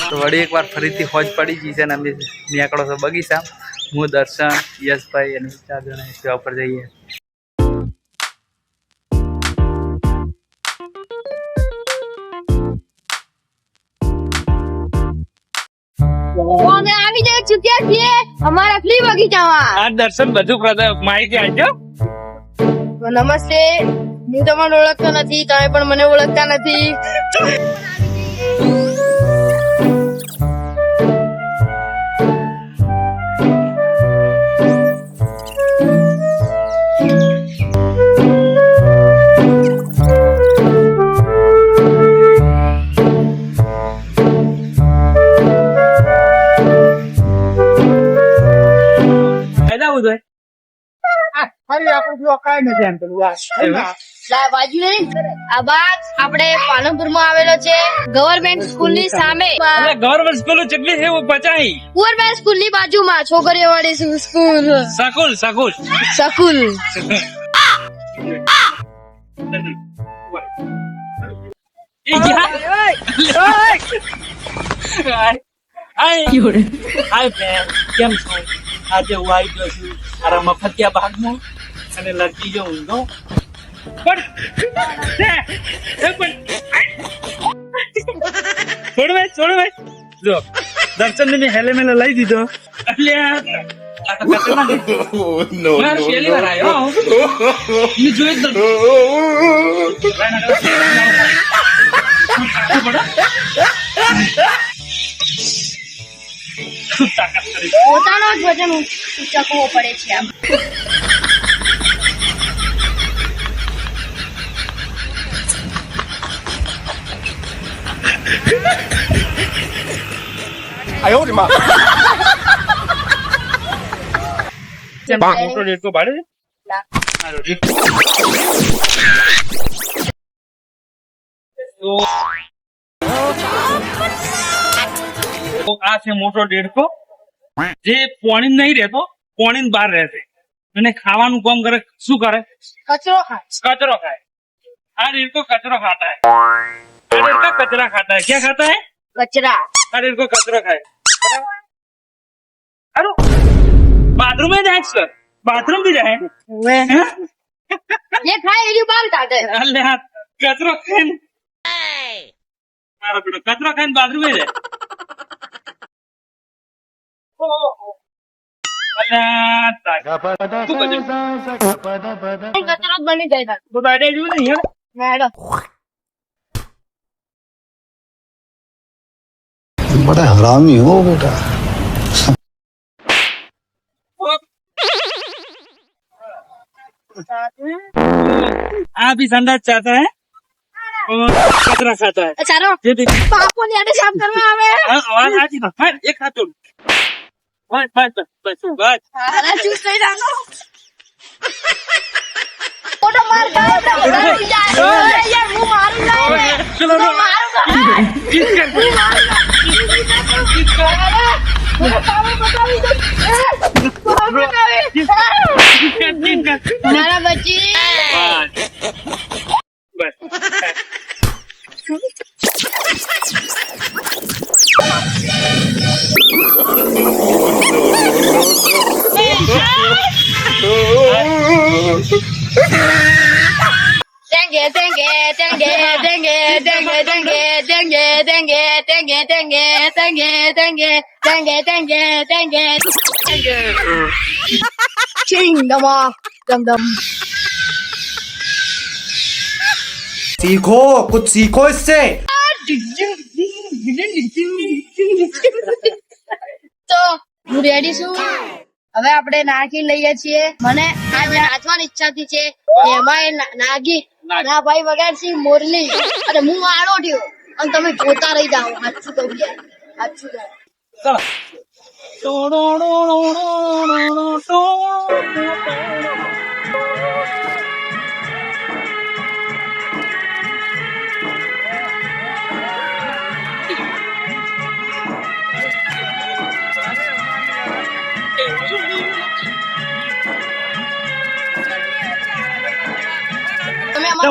તો વળી એકવાર ફરીથી હોજ પડી ગઈ છે ને અમે નીકળો છો બગીચા. હું, દર્શન, યશભાઈ અને 4 જણા સેવા પર જઈએ. અમે આવી જઈ ચૂક્યા છીએ અમારા ફ્રી બગીચામાં. આ દર્શન બધું માહિતી આપજો. નમસ્તે, હું તમને ઓળખતો નથી, તમે પણ મને ઓળખતા નથી. આપણે પાલનપુર માં આવેલો છે ગવર્મેન્ટ સ્કૂલ ની સામે. ગવર્મેન્ટ સ્કૂલ કેટલી છે? 50. ગવર્મેન્ટ સ્કૂલ ની બાજુમાં છોકરીઓ વાળી સ્કૂલ. સકુલ. કેમ છો? આજે હું આવી ગયો છું મારા મફતિયા ભાગમાં અને લડકી જો ઊંધો છોડ જો દર્શન ને મેં હેલે મેલે લઈ દીધો. એટલે પહેલી વાર આવ્યો જોઈ પોતાનો જ વજન ઉચકવો પડે છે. આમ મોટો રેટકો ભાડે આ છે મોટો દેડકો જે પોણી નહીં રહેતો, પોણી બહાર રહેશે અને ખાવાનું કામ કરે. શું કરે? કચરો ખાય. આ દેડકો કચરો ખાતા હૈ. આ દેડકા कचरा खाता है. क्या खाता है? કચરા. આ દેડકો કચરો ખાય. અરે બાથરૂમ में जाए सर, बाथरूम भी जाए ये खाए एली बाल काटे. अल्ले हाथ कचरो खाए मारो बेटो कचरो खाए बाथरूम में जाए. कचरो बनी जाए तो बैठे जो नहीं है मैडम. बड़ा हरामी हो बेटा. आप भी संडास चाहता है और कचरा खाता है. चारो पापो ने आटे साफ करवा आवे. आवाज आती ना. एक हाथ जोड़. बस. अरे चूस नहीं जानो. फोटो मार के यार मुंह मारूंगा. चलो मारूंगा. મારા બચ્ચી બસ सीखो, कुछ सीखो इससे. તો હું રેડી છું. હવે આપણે નાગી લઈએ છીએ. મને આજે નાચવાની ઈચ્છા થી છે. એમાં નાગી ના ભાઈ વગાડશી મોરલી અને હું આડો થયો અને તમે જોતા રહી જાઓ. સાચું કહું યાર, સાચું કહું.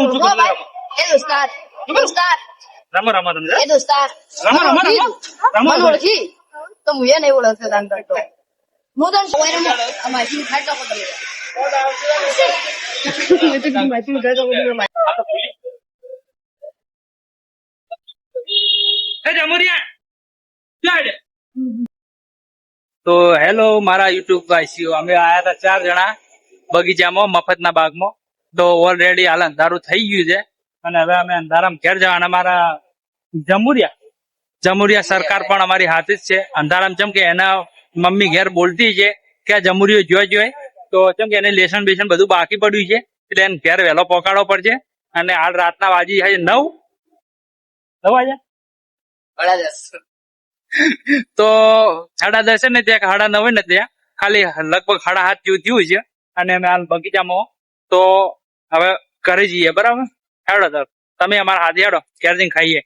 હું શું ઓ કરું? ભાઈ એ દોસ્તાર રમો રમો તમે એ દોસ્તાર રમો રમો રમો રમો મને ઓળખી તો હું એ નહીં ઓળખતો તાન કરતો હું તને કોઈ રમો આ માછી ખાઈ શકો તમે મેં તો કીધું માછી ખાઈ શકો તમે એ જમુરિયા ચાલ તો હેલો મારા યુટ્યુબ ભાઈઓ, અમે આયા હતા 4 જણા બગીચામાં મફતના બાગમાં. તો ઓલરેડી હાલ અંધારું થઈ ગયું છે અને હવે અમે અંધારામાં ઘેર જવાના. અમારા જમુરિયા સરકાર પણ અમારી હાથે જ છે અંધારામાં. ચમ કે એના મમ્મી ઘેર બોલતી છે કે આ જમુરિયો જોઈ તો ચમ કે એને લેસન બેસન બધું બાકી પડ્યું છે એટલે એને ઘેર વહેલો પહોંચાડવો પડશે. અને હાલ રાતના વાજી છે 9 વાગ્યા તો 10:30 ને ત્યાં 9:30 ને ત્યાં ખાલી લગભગ 7:30 જેવું થયું છે. અને અમે હાલ બગીચામાં તો હવે ઘરે જઈએ. બરાબર હેડો તમે અમારા હાથે હેડો ઘેર જઈને ખાઈએ.